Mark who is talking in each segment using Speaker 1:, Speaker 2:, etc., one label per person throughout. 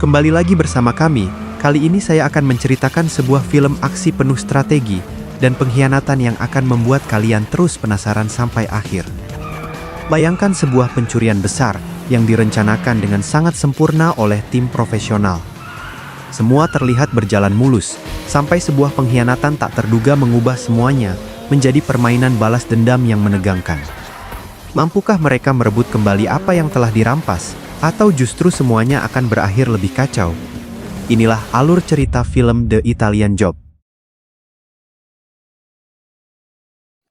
Speaker 1: Kembali lagi bersama kami. Kali ini saya akan menceritakan sebuah film aksi penuh strategi dan pengkhianatan yang akan membuat kalian terus penasaran sampai akhir. Bayangkan sebuah pencurian besar yang direncanakan dengan sangat sempurna oleh tim profesional. Semua terlihat berjalan mulus, sampai sebuah pengkhianatan tak terduga mengubah semuanya menjadi permainan balas dendam yang menegangkan. Mampukah mereka merebut kembali apa yang telah dirampas, atau justru semuanya akan berakhir lebih kacau? Inilah alur cerita film The Italian Job.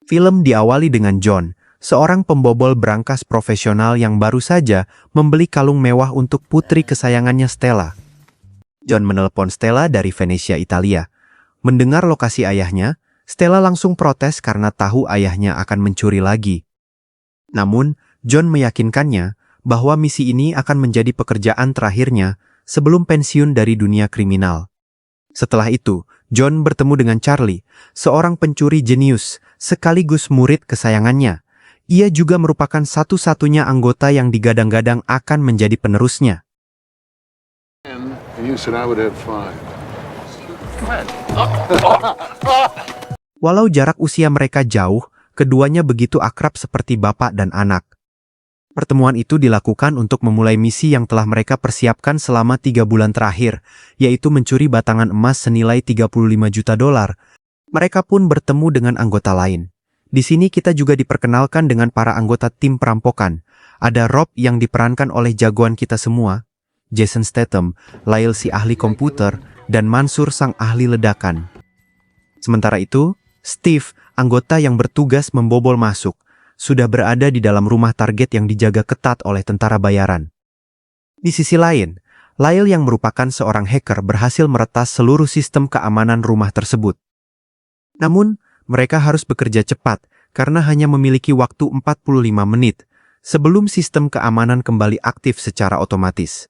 Speaker 1: Film diawali dengan John, seorang pembobol brankas profesional yang baru saja membeli kalung mewah untuk putri kesayangannya Stella. John menelpon Stella dari Venesia, Italia. Mendengar lokasi ayahnya, Stella langsung protes karena tahu ayahnya akan mencuri lagi. Namun, John meyakinkannya bahwa misi ini akan menjadi pekerjaan terakhirnya sebelum pensiun dari dunia kriminal. Setelah itu, John bertemu dengan Charlie, seorang pencuri jenius sekaligus murid kesayangannya. Ia juga merupakan satu-satunya anggota yang digadang-gadang akan menjadi penerusnya. Walau jarak usia mereka jauh, keduanya begitu akrab seperti bapak dan anak. Pertemuan itu dilakukan untuk memulai misi yang telah mereka persiapkan selama 3 bulan terakhir, yaitu mencuri batangan emas senilai $35 juta. Mereka pun bertemu dengan anggota lain. Di sini kita juga diperkenalkan dengan para anggota tim perampokan. Ada Rob yang diperankan oleh jagoan kita semua, Jason Statham, Lyle si ahli komputer, dan Mansur sang ahli ledakan. Sementara itu, Steve, anggota yang bertugas membobol masuk, sudah berada di dalam rumah target yang dijaga ketat oleh tentara bayaran. Di sisi lain, Lyle yang merupakan seorang hacker berhasil meretas seluruh sistem keamanan rumah tersebut. Namun, mereka harus bekerja cepat karena hanya memiliki waktu 45 menit sebelum sistem keamanan kembali aktif secara otomatis.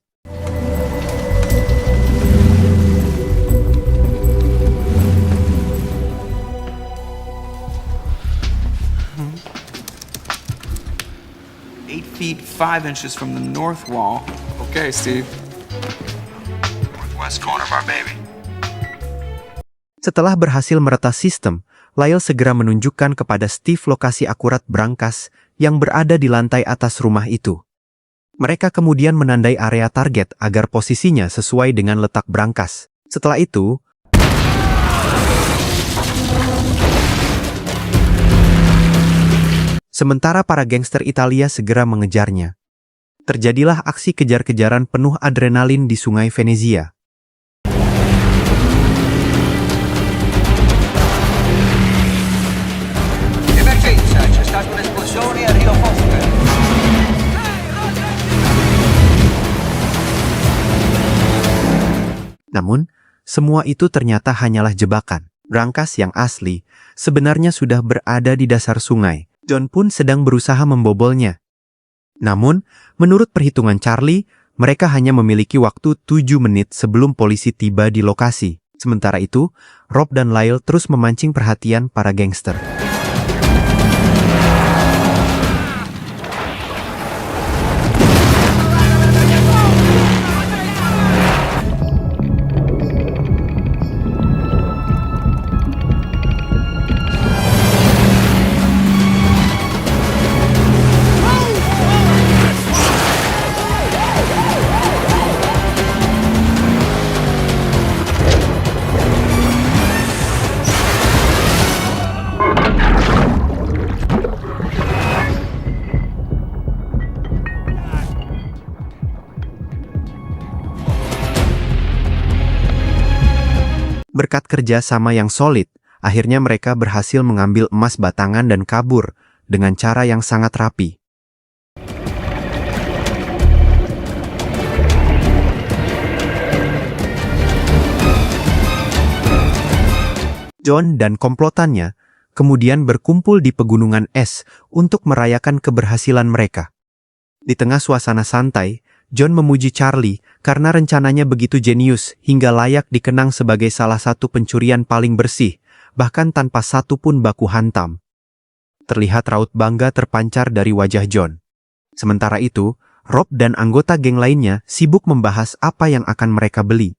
Speaker 2: Feet 5 inches from the north wall. Okay, Steve. Northwest corner of our baby.
Speaker 1: Setelah berhasil meretas sistem, Lyle segera menunjukkan kepada Steve lokasi akurat brankas yang berada di lantai atas rumah itu. Mereka kemudian menandai area target agar posisinya sesuai dengan letak brankas. Setelah itu, sementara para gangster Italia segera mengejarnya. Terjadilah aksi kejar-kejaran penuh adrenalin di Sungai Venezia. Namun, semua itu ternyata hanyalah jebakan. Brankas yang asli sebenarnya sudah berada di dasar sungai. John pun sedang berusaha membobolnya. Namun, menurut perhitungan Charlie, mereka hanya memiliki waktu 7 menit sebelum polisi tiba di lokasi. Sementara itu, Rob dan Lyle terus memancing perhatian para gangster. Berkat kerja sama yang solid, akhirnya mereka berhasil mengambil emas batangan dan kabur dengan cara yang sangat rapi. John dan komplotannya kemudian berkumpul di pegunungan es untuk merayakan keberhasilan mereka. Di tengah suasana santai, John memuji Charlie karena rencananya begitu jenius hingga layak dikenang sebagai salah satu pencurian paling bersih, bahkan tanpa satu pun baku hantam. Terlihat raut bangga terpancar dari wajah John. Sementara itu, Rob dan anggota geng lainnya sibuk membahas apa yang akan mereka beli.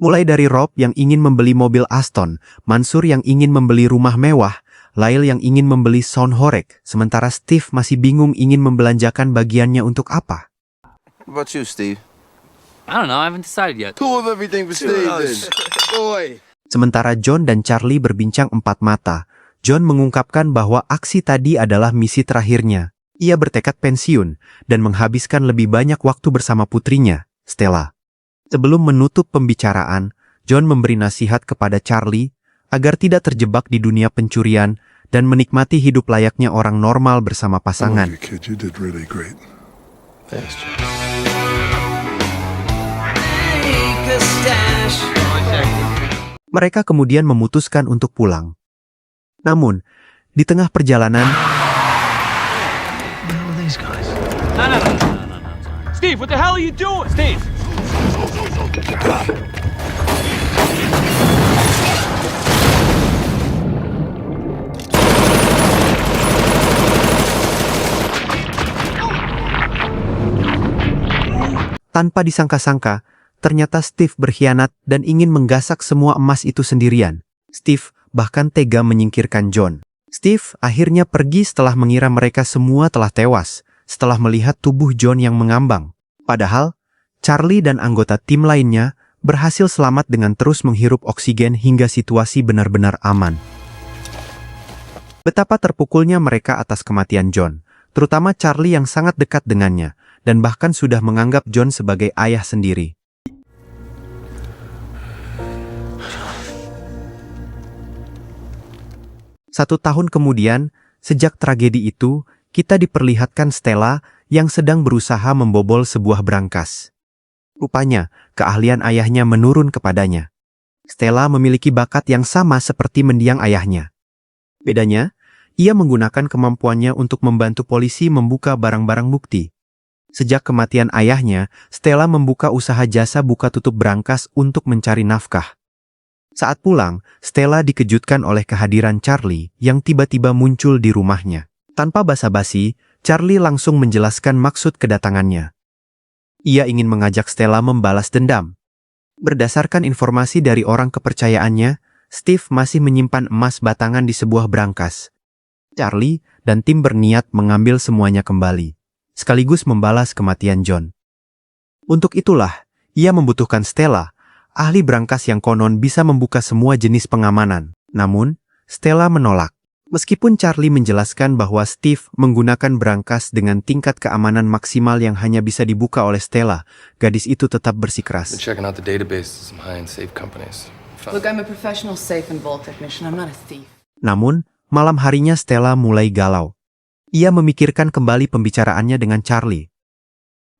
Speaker 1: Mulai dari Rob yang ingin membeli mobil Aston, Mansur yang ingin membeli rumah mewah, Lyle yang ingin membeli sound horeg, sementara Steve masih bingung ingin membelanjakan bagiannya untuk apa.
Speaker 3: What about you, Steve?
Speaker 4: I don't know, I haven't decided yet.
Speaker 3: Two of everything for Steve, then. Boy.
Speaker 1: Sementara John dan Charlie berbincang empat mata, John mengungkapkan bahwa aksi tadi adalah misi terakhirnya. Ia bertekad pensiun dan menghabiskan lebih banyak waktu bersama putrinya, Stella. Sebelum menutup pembicaraan, John memberi nasihat kepada Charlie agar tidak terjebak di dunia pencurian dan menikmati hidup layaknya orang normal bersama pasangan.
Speaker 5: You kid, you did really great.
Speaker 3: Thanks, Jim.
Speaker 1: Mereka kemudian memutuskan untuk pulang. Namun, di tengah perjalanan,
Speaker 4: No. Steve, what the hell are you doing? Steve!
Speaker 1: tanpa disangka-sangka, ternyata Steve berkhianat dan ingin menggasak semua emas itu sendirian. Steve bahkan tega menyingkirkan John. Steve akhirnya pergi setelah mengira mereka semua telah tewas, setelah melihat tubuh John yang mengambang. Padahal, Charlie dan anggota tim lainnya berhasil selamat dengan terus menghirup oksigen hingga situasi benar-benar aman. Betapa terpukulnya mereka atas kematian John, terutama Charlie yang sangat dekat dengannya, dan bahkan sudah menganggap John sebagai ayah sendiri. Satu tahun kemudian, sejak tragedi itu, kita diperlihatkan Stella yang sedang berusaha membobol sebuah brankas. Rupanya, keahlian ayahnya menurun kepadanya. Stella memiliki bakat yang sama seperti mendiang ayahnya. Bedanya, ia menggunakan kemampuannya untuk membantu polisi membuka barang-barang bukti. Sejak kematian ayahnya, Stella membuka usaha jasa buka tutup brankas untuk mencari nafkah. Saat pulang, Stella dikejutkan oleh kehadiran Charlie yang tiba-tiba muncul di rumahnya. Tanpa basa-basi, Charlie langsung menjelaskan maksud kedatangannya. Ia ingin mengajak Stella membalas dendam. Berdasarkan informasi dari orang kepercayaannya, Steve masih menyimpan emas batangan di sebuah brankas. Charlie dan tim berniat mengambil semuanya kembali, sekaligus membalas kematian John. Untuk itulah, ia membutuhkan Stella, ahli brankas yang konon bisa membuka semua jenis pengamanan. Namun, Stella menolak. Meskipun Charlie menjelaskan bahwa Steve menggunakan brankas dengan tingkat keamanan maksimal yang hanya bisa dibuka oleh Stella, gadis itu tetap bersikeras.
Speaker 6: Been checking out the database of some high-end safe companies.
Speaker 7: Look, I'm a professional safe and vault technician. I'm not a thief.
Speaker 1: Namun, malam harinya Stella mulai galau. Ia memikirkan kembali pembicaraannya dengan Charlie.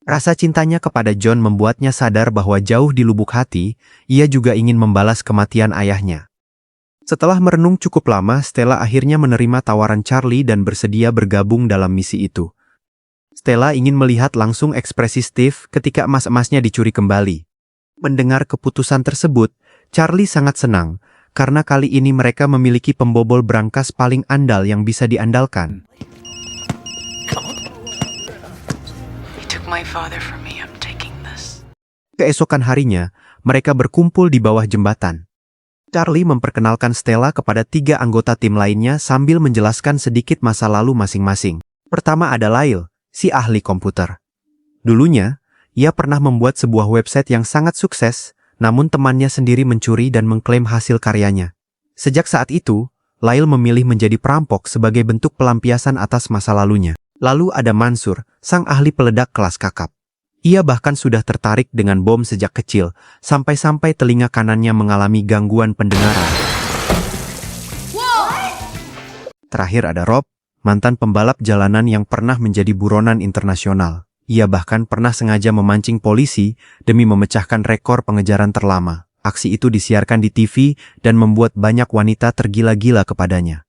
Speaker 1: Rasa cintanya kepada John membuatnya sadar bahwa jauh di lubuk hati, ia juga ingin membalas kematian ayahnya. Setelah merenung cukup lama, Stella akhirnya menerima tawaran Charlie dan bersedia bergabung dalam misi itu. Stella ingin melihat langsung ekspresi Steve ketika emas-emasnya dicuri kembali. Mendengar keputusan tersebut, Charlie sangat senang, karena kali ini mereka memiliki pembobol brankas paling andal yang bisa diandalkan.
Speaker 7: My father from me. I'm taking this.
Speaker 1: Keesokan harinya, mereka berkumpul di bawah jembatan. Charlie memperkenalkan Stella kepada 3 anggota tim lainnya sambil menjelaskan sedikit masa lalu masing-masing. Pertama ada Lyle, si ahli komputer. Dulunya, ia pernah membuat sebuah website yang sangat sukses, namun temannya sendiri mencuri dan mengklaim hasil karyanya. Sejak saat itu, Lyle memilih menjadi perampok sebagai bentuk pelampiasan atas masa lalunya. Lalu ada Mansur, sang ahli peledak kelas kakap. Ia bahkan sudah tertarik dengan bom sejak kecil, sampai-sampai telinga kanannya mengalami gangguan pendengaran. Terakhir ada Rob, mantan pembalap jalanan yang pernah menjadi buronan internasional. Ia bahkan pernah sengaja memancing polisi demi memecahkan rekor pengejaran terlama. Aksi itu disiarkan di TV dan membuat banyak wanita tergila-gila kepadanya.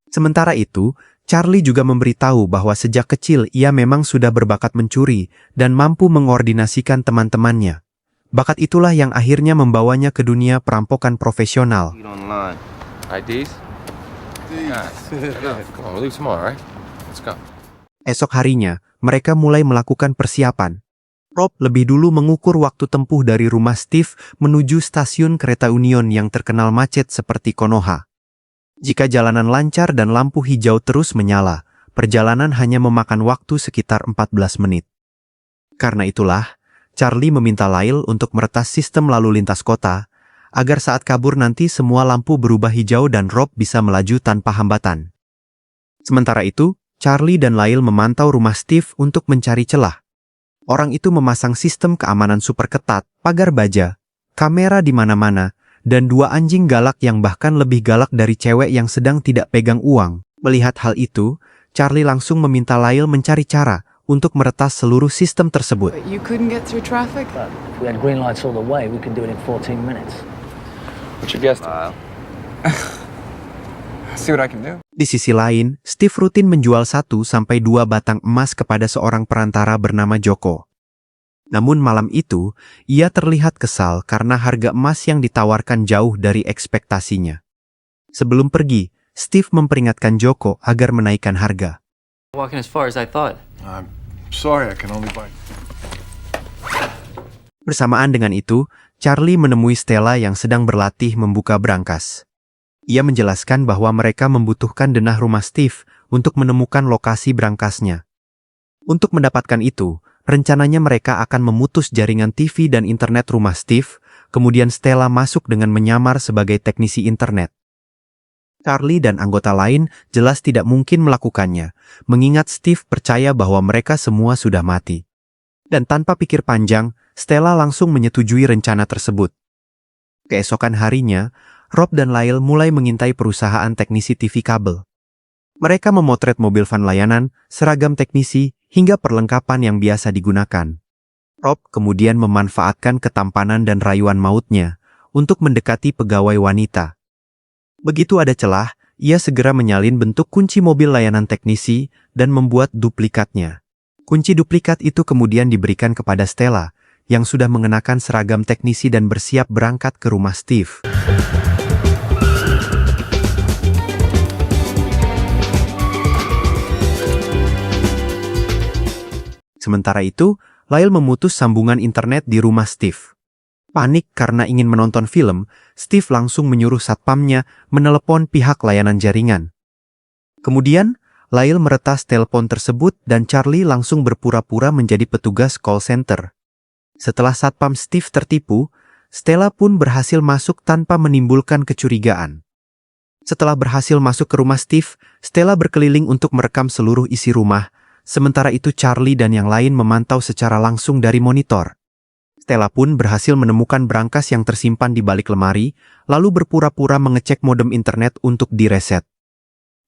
Speaker 1: Sementara itu, Charlie juga memberitahu bahwa sejak kecil ia memang sudah berbakat mencuri dan mampu mengordinasikan teman-temannya. Bakat itulah yang akhirnya membawanya ke dunia perampokan profesional.
Speaker 6: IDs? Come on, we'll leave tomorrow, right? Let's go.
Speaker 1: Esok harinya, mereka mulai melakukan persiapan. Rob lebih dulu mengukur waktu tempuh dari rumah Steve menuju stasiun kereta Union yang terkenal macet seperti Konoha. Jika jalanan lancar dan lampu hijau terus menyala, perjalanan hanya memakan waktu sekitar 14 menit. Karena itulah, Charlie meminta Lyle untuk meretas sistem lalu lintas kota, agar saat kabur nanti semua lampu berubah hijau dan Rob bisa melaju tanpa hambatan. Sementara itu, Charlie dan Lyle memantau rumah Steve untuk mencari celah. Orang itu memasang sistem keamanan super ketat, pagar baja, kamera di mana-mana, dan 2 anjing galak yang bahkan lebih galak dari cewek yang sedang tidak pegang uang. Melihat hal itu, Charlie langsung meminta Lyle mencari cara untuk meretas seluruh sistem tersebut.
Speaker 7: But you couldn't get through traffic?
Speaker 5: But if we had green lights all the way, we could do it in 14 minutes.
Speaker 2: What's your guess? See what I can do.
Speaker 1: Di sisi lain, Steve rutin menjual 1-2 batang emas kepada seorang perantara bernama Joko. Namun malam itu, ia terlihat kesal karena harga emas yang ditawarkan jauh dari ekspektasinya. Sebelum pergi, Steve memperingatkan Joko agar menaikkan harga.
Speaker 4: Walking as far as I thought.
Speaker 2: I'm sorry, I can only buy.
Speaker 1: Bersamaan dengan itu, Charlie menemui Stella yang sedang berlatih membuka brankas. Ia menjelaskan bahwa mereka membutuhkan denah rumah Steve untuk menemukan lokasi brankasnya. Untuk mendapatkan itu, rencananya mereka akan memutus jaringan TV dan internet rumah Steve, kemudian Stella masuk dengan menyamar sebagai teknisi internet. Charlie dan anggota lain jelas tidak mungkin melakukannya, mengingat Steve percaya bahwa mereka semua sudah mati. Dan tanpa pikir panjang, Stella langsung menyetujui rencana tersebut. Keesokan harinya, Rob dan Lyle mulai mengintai perusahaan teknisi TV kabel. Mereka memotret mobil van layanan, seragam teknisi, hingga perlengkapan yang biasa digunakan. Rob kemudian memanfaatkan ketampanan dan rayuan mautnya untuk mendekati pegawai wanita. Begitu ada celah, ia segera menyalin bentuk kunci mobil layanan teknisi dan membuat duplikatnya. Kunci duplikat itu kemudian diberikan kepada Stella, yang sudah mengenakan seragam teknisi dan bersiap berangkat ke rumah Steve. Sementara itu, Lyle memutus sambungan internet di rumah Steve. Panik karena ingin menonton film, Steve langsung menyuruh satpamnya menelepon pihak layanan jaringan. Kemudian, Lyle meretas telepon tersebut dan Charlie langsung berpura-pura menjadi petugas call center. Setelah satpam Steve tertipu, Stella pun berhasil masuk tanpa menimbulkan kecurigaan. Setelah berhasil masuk ke rumah Steve, Stella berkeliling untuk merekam seluruh isi rumah. Sementara itu Charlie dan yang lain memantau secara langsung dari monitor. Stella pun berhasil menemukan brankas yang tersimpan di balik lemari, lalu berpura-pura mengecek modem internet untuk direset.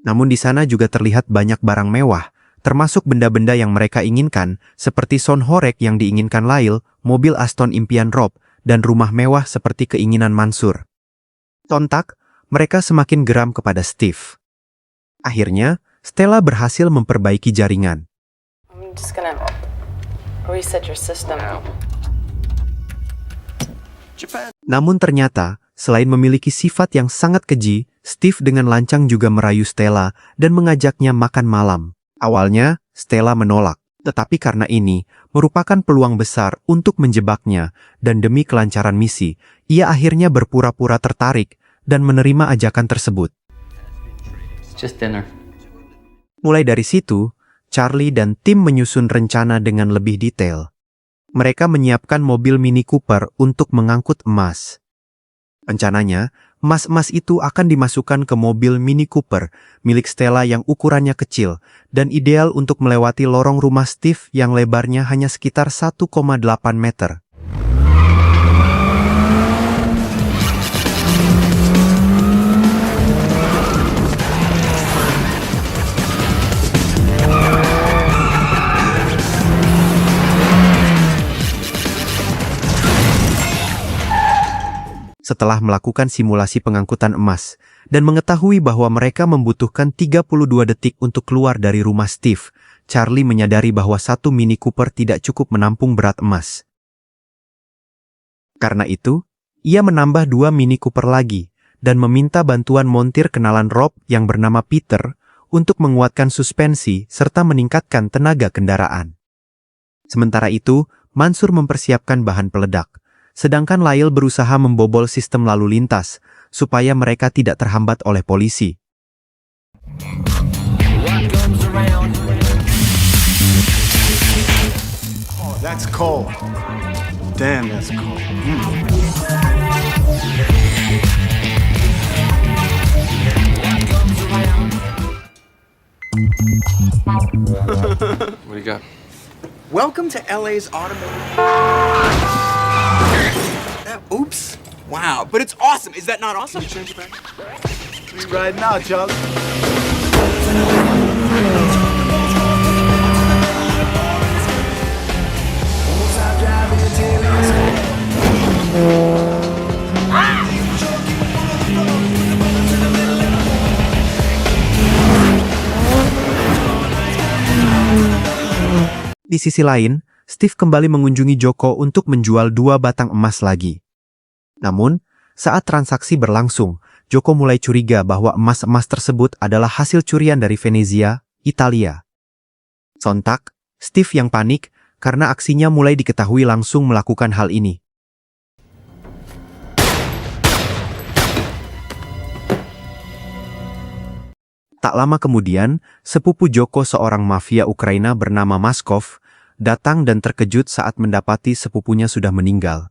Speaker 1: Namun di sana juga terlihat banyak barang mewah, termasuk benda-benda yang mereka inginkan, seperti sound horeg yang diinginkan Lyle, mobil Aston impian Rob, dan rumah mewah seperti keinginan Mansur. Sontak, mereka semakin geram kepada Steve. Akhirnya, Stella berhasil memperbaiki jaringan.
Speaker 7: I'm just gonna reset your system.
Speaker 1: Namun ternyata, selain memiliki sifat yang sangat keji, Steve dengan lancang juga merayu Stella dan mengajaknya makan malam. Awalnya, Stella menolak, tetapi karena ini merupakan peluang besar untuk menjebaknya, dan demi kelancaran misi, ia akhirnya berpura-pura tertarik dan menerima ajakan tersebut.
Speaker 4: It's just dinner.
Speaker 1: Mulai dari situ, Charlie dan tim menyusun rencana dengan lebih detail. Mereka menyiapkan mobil Mini Cooper untuk mengangkut emas. Rencananya, emas-emas itu akan dimasukkan ke mobil Mini Cooper milik Stella yang ukurannya kecil dan ideal untuk melewati lorong rumah Steve yang lebarnya hanya sekitar 1,8 meter. Setelah melakukan simulasi pengangkutan emas dan mengetahui bahwa mereka membutuhkan 32 detik untuk keluar dari rumah Steve, Charlie menyadari bahwa satu Mini Cooper tidak cukup menampung berat emas. Karena itu, ia menambah 2 Mini Cooper lagi dan meminta bantuan montir kenalan Rob yang bernama Peter untuk menguatkan suspensi serta meningkatkan tenaga kendaraan. Sementara itu, Mansur mempersiapkan bahan peledak, sedangkan Lyle berusaha membobol sistem lalu lintas supaya mereka tidak terhambat oleh polisi.
Speaker 8: Oh, that's cold. Damn, that's cold.
Speaker 6: What do you got?
Speaker 2: Welcome to LA's automotive. Oops. Wow, but it's awesome. Is that not awesome? Change it back.
Speaker 8: We right now, Charlie.
Speaker 1: Di sisi lain, Steve kembali mengunjungi Joko untuk menjual 2 batang emas lagi. Namun, saat transaksi berlangsung, Joko mulai curiga bahwa emas-emas tersebut adalah hasil curian dari Venezia, Italia. Sontak, Steve yang panik karena aksinya mulai diketahui langsung melakukan hal ini. Tak lama kemudian, sepupu Joko seorang mafia Ukraina bernama Maskov, datang dan terkejut saat mendapati sepupunya sudah meninggal.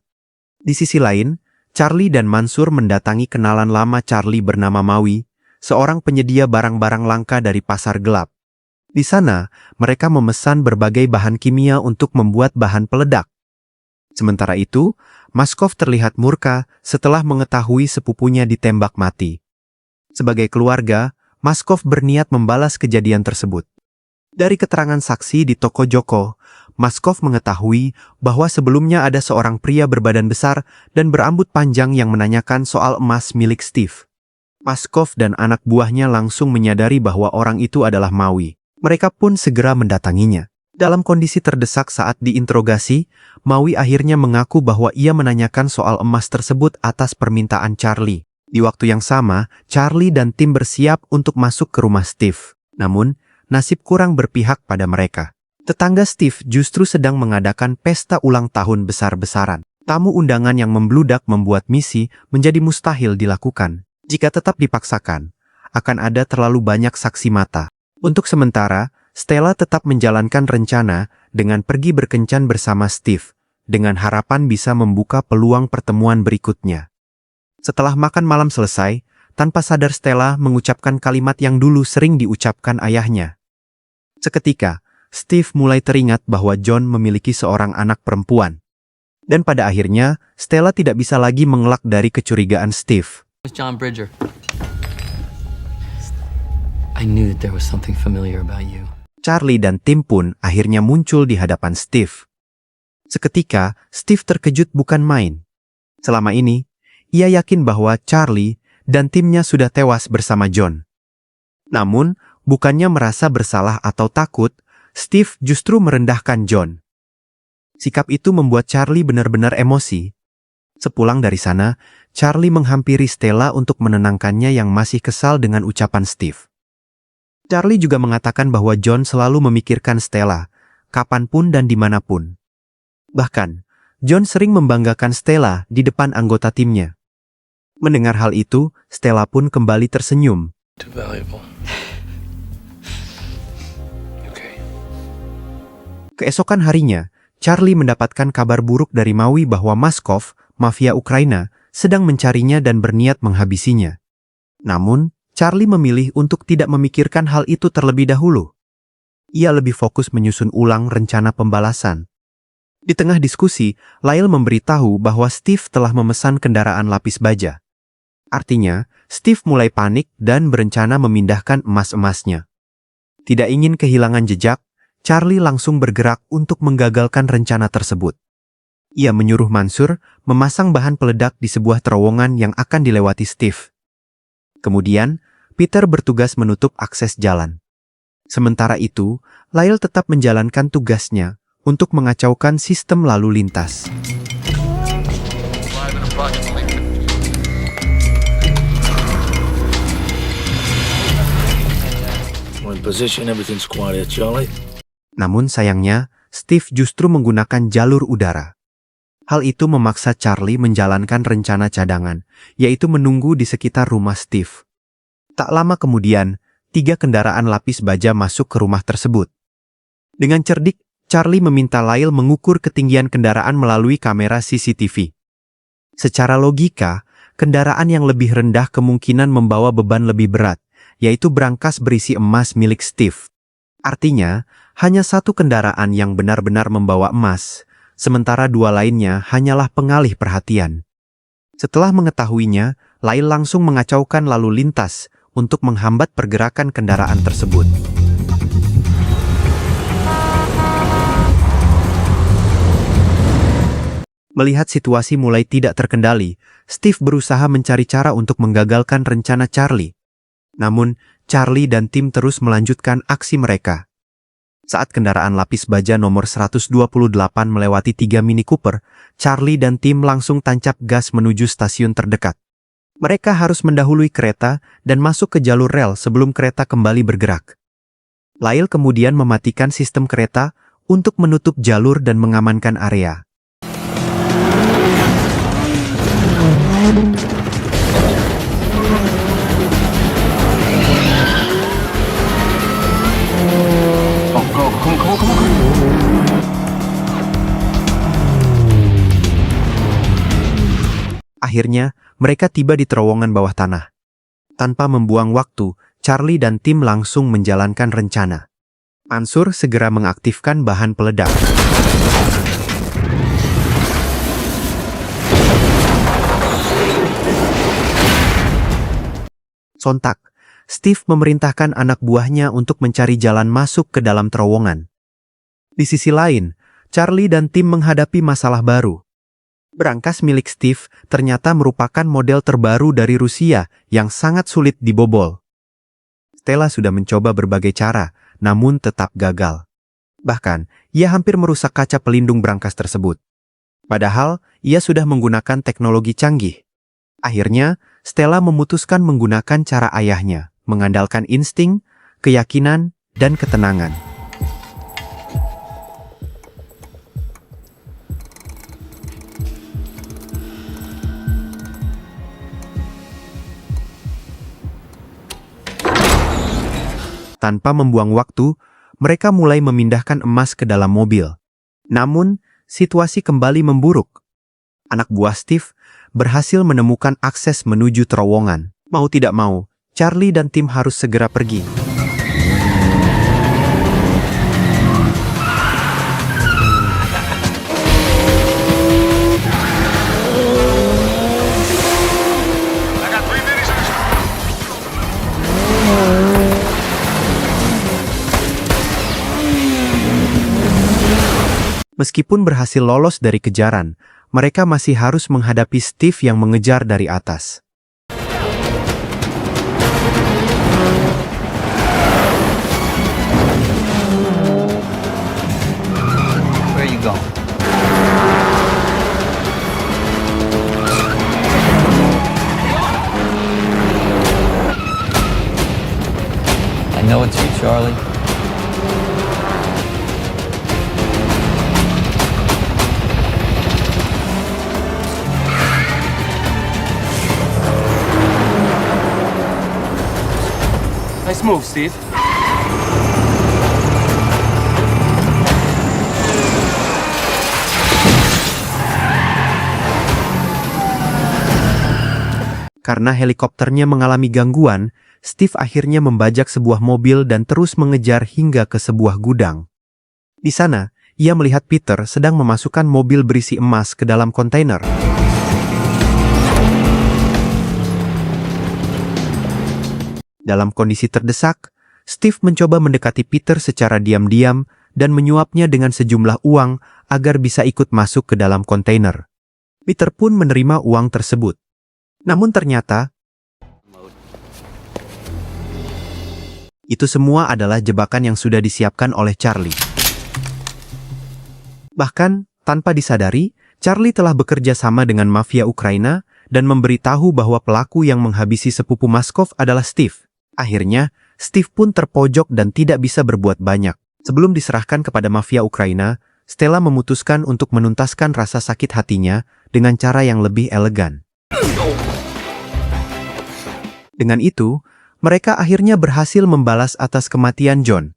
Speaker 1: Di sisi lain, Charlie dan Mansur mendatangi kenalan lama Charlie bernama Maui, seorang penyedia barang-barang langka dari pasar gelap. Di sana, mereka memesan berbagai bahan kimia untuk membuat bahan peledak. Sementara itu, Maskov terlihat murka setelah mengetahui sepupunya ditembak mati. Sebagai keluarga, Maskov berniat membalas kejadian tersebut. Dari keterangan saksi di toko Joko, Maskov mengetahui bahwa sebelumnya ada seorang pria berbadan besar dan berambut panjang yang menanyakan soal emas milik Steve. Maskov dan anak buahnya langsung menyadari bahwa orang itu adalah Maui. Mereka pun segera mendatanginya. Dalam kondisi terdesak saat diinterogasi, Maui akhirnya mengaku bahwa ia menanyakan soal emas tersebut atas permintaan Charlie. Di waktu yang sama, Charlie dan tim bersiap untuk masuk ke rumah Steve. Namun, nasib kurang berpihak pada mereka. Tetangga Steve justru sedang mengadakan pesta ulang tahun besar-besaran. Tamu undangan yang membludak membuat misi menjadi mustahil dilakukan. Jika tetap dipaksakan, akan ada terlalu banyak saksi mata. Untuk sementara, Stella tetap menjalankan rencana dengan pergi berkencan bersama Steve, dengan harapan bisa membuka peluang pertemuan berikutnya. Setelah makan malam selesai, tanpa sadar Stella mengucapkan kalimat yang dulu sering diucapkan ayahnya. Seketika, Steve mulai teringat bahwa John memiliki seorang anak perempuan. Dan pada akhirnya, Stella tidak bisa lagi mengelak dari kecurigaan Steve.
Speaker 4: It's John Bridger. I knew that there was something familiar about you.
Speaker 1: Charlie dan tim pun akhirnya muncul di hadapan Steve. Seketika, Steve terkejut bukan main. Selama ini, ia yakin bahwa Charlie dan timnya sudah tewas bersama John. Namun, bukannya merasa bersalah atau takut, Steve justru merendahkan John. Sikap itu membuat Charlie benar-benar emosi. Sepulang dari sana, Charlie menghampiri Stella untuk menenangkannya yang masih kesal dengan ucapan Steve. Charlie juga mengatakan bahwa John selalu memikirkan Stella, kapanpun dan dimanapun. Bahkan, John sering membanggakan Stella di depan anggota timnya. Mendengar hal itu, Stella pun kembali tersenyum.
Speaker 6: Too valuable. Okay.
Speaker 1: Keesokan harinya, Charlie mendapatkan kabar buruk dari Maui bahwa Maskov, mafia Ukraina, sedang mencarinya dan berniat menghabisinya. Namun, Charlie memilih untuk tidak memikirkan hal itu terlebih dahulu. Ia lebih fokus menyusun ulang rencana pembalasan. Di tengah diskusi, Lyle memberitahu bahwa Steve telah memesan kendaraan lapis baja. Artinya, Steve mulai panik dan berencana memindahkan emas-emasnya. Tidak ingin kehilangan jejak, Charlie langsung bergerak untuk menggagalkan rencana tersebut. Ia menyuruh Mansur memasang bahan peledak di sebuah terowongan yang akan dilewati Steve. Kemudian, Peter bertugas menutup akses jalan. Sementara itu, Lyle tetap menjalankan tugasnya untuk mengacaukan sistem lalu lintas.
Speaker 6: position. Everything's quiet, Charlie.
Speaker 1: Namun sayangnya, Steve justru menggunakan jalur udara. Hal itu memaksa Charlie menjalankan rencana cadangan, yaitu menunggu di sekitar rumah Steve. Tak lama kemudian, 3 kendaraan lapis baja masuk ke rumah tersebut. Dengan cerdik, Charlie meminta Lyle mengukur ketinggian kendaraan melalui kamera CCTV. Secara logika, kendaraan yang lebih rendah kemungkinan membawa beban lebih berat, yaitu brankas berisi emas milik Steve. Artinya, hanya 1 kendaraan yang benar-benar membawa emas, sementara 2 lainnya hanyalah pengalih perhatian. Setelah mengetahuinya, Lyle langsung mengacaukan lalu lintas untuk menghambat pergerakan kendaraan tersebut. Melihat situasi mulai tidak terkendali, Steve berusaha mencari cara untuk menggagalkan rencana Charlie. Namun, Charlie dan tim terus melanjutkan aksi mereka. Saat kendaraan lapis baja nomor 128 melewati 3 Mini Cooper, Charlie dan tim langsung tancap gas menuju stasiun terdekat. Mereka harus mendahului kereta dan masuk ke jalur rel sebelum kereta kembali bergerak. Lyle kemudian mematikan sistem kereta untuk menutup jalur dan mengamankan area. Akhirnya, mereka tiba di terowongan bawah tanah. Tanpa membuang waktu, Charlie dan tim langsung menjalankan rencana. Mansur segera mengaktifkan bahan peledak. Sontak, Steve memerintahkan anak buahnya untuk mencari jalan masuk ke dalam terowongan. Di sisi lain, Charlie dan tim menghadapi masalah baru. Brankas milik Steve ternyata merupakan model terbaru dari Rusia yang sangat sulit dibobol. Stella sudah mencoba berbagai cara, namun tetap gagal. Bahkan, ia hampir merusak kaca pelindung brankas tersebut. Padahal, ia sudah menggunakan teknologi canggih. Akhirnya, Stella memutuskan menggunakan cara ayahnya, mengandalkan insting, keyakinan, dan ketenangan. Tanpa membuang waktu, mereka mulai memindahkan emas ke dalam mobil. Namun, situasi kembali memburuk. Anak buah Steve berhasil menemukan akses menuju terowongan. Mau tidak mau, Charlie dan tim harus segera pergi. Meskipun berhasil lolos dari kejaran, mereka masih harus menghadapi Steve yang mengejar dari atas.
Speaker 4: Where are you going? I know it's you, Charlie.
Speaker 2: Nice move, Steve.
Speaker 1: Karena helikopternya mengalami gangguan, Steve akhirnya membajak sebuah mobil dan terus mengejar hingga ke sebuah gudang. Di sana, ia melihat Peter sedang memasukkan mobil berisi emas ke dalam kontainer. Dalam kondisi terdesak, Steve mencoba mendekati Peter secara diam-diam dan menyuapnya dengan sejumlah uang agar bisa ikut masuk ke dalam kontainer. Peter pun menerima uang tersebut. Namun ternyata, itu semua adalah jebakan yang sudah disiapkan oleh Charlie. Bahkan, tanpa disadari, Charlie telah bekerja sama dengan mafia Ukraina dan memberitahu bahwa pelaku yang menghabisi sepupu Maskov adalah Steve. Akhirnya, Steve pun terpojok dan tidak bisa berbuat banyak. Sebelum diserahkan kepada mafia Ukraina, Stella memutuskan untuk menuntaskan rasa sakit hatinya dengan cara yang lebih elegan. Dengan itu, mereka akhirnya berhasil membalas atas kematian John.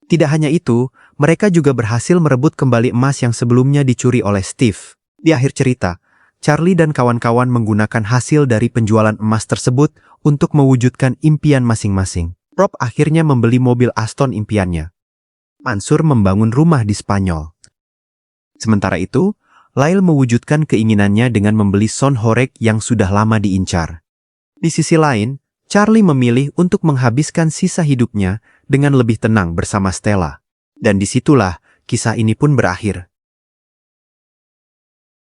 Speaker 1: Tidak hanya itu, mereka juga berhasil merebut kembali emas yang sebelumnya dicuri oleh Steve. Di akhir cerita, Charlie dan kawan-kawan menggunakan hasil dari penjualan emas tersebut untuk mewujudkan impian masing-masing. Rob akhirnya membeli mobil Aston impiannya. Mansur membangun rumah di Spanyol. Sementara itu, Lyle mewujudkan keinginannya dengan membeli Son Horeg yang sudah lama diincar. Di sisi lain, Charlie memilih untuk menghabiskan sisa hidupnya dengan lebih tenang bersama Stella. Dan disitulah kisah ini pun berakhir.